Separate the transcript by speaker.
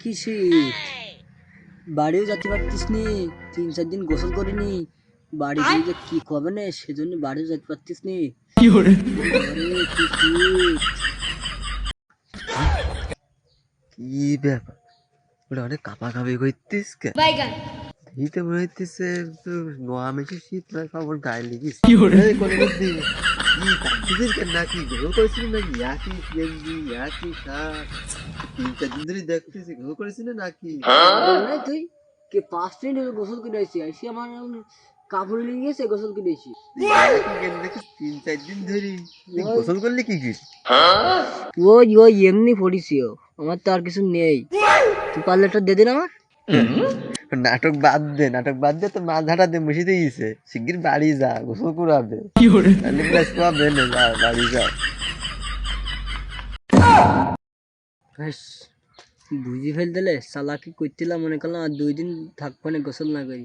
Speaker 1: কি শীত, বাড়িও যেতে পারতিস নি, 3-4 দিন গোসল করিনি, বাড়ি গিয়ে যে কি খাবে না সেজন্য বাড়িও যেতে পারতিস নি। কি শীত।
Speaker 2: কি ব্যাপার, ওটা অনেক কাঁপাকাঁপি করতিস কে? এই তো মনে হইতেছে তো নোয়া মেশে শীত না খবর গায়ে লেগিস কোনো বুদ্ধি কি কাঁদছিস কেন? নাকি গোল করেছিল নাকি একই গেঞ্জি একই শার্ট 3-4 দিন ধরে দেখতেছি গোল করেছিল নাকি?
Speaker 1: নাই তুই কে 5 মিনিট হলো গোসল করে আসছি, আসি আমার কাপড় নিয়ে গেছে গোসল করে আসি।
Speaker 2: একই গেঞ্জি দেখছিস 3-4 দিন ধরে, তুই গোসল করলি কি কি?
Speaker 1: ওই ওই এমনি পড়িছি, আমার তো আর কিছু নেই, তুই পারলে একটা দে দিন আমার।
Speaker 2: নাটক বাদ দে, নাটক বাদ দে, তো মাছ ঝাঁটা দিয়ে মুছিতে গেছে, শিগগির বাড়ি যা, গোসল করাবে তাহলে প্লাস পাবে না, যা বাড়ি যা।
Speaker 1: ব্যাস, বুঝি ফেল দিলে চালাকি করছিলাম, মনে করলাম আর 2 দিন থাকবো না গোসল না করি।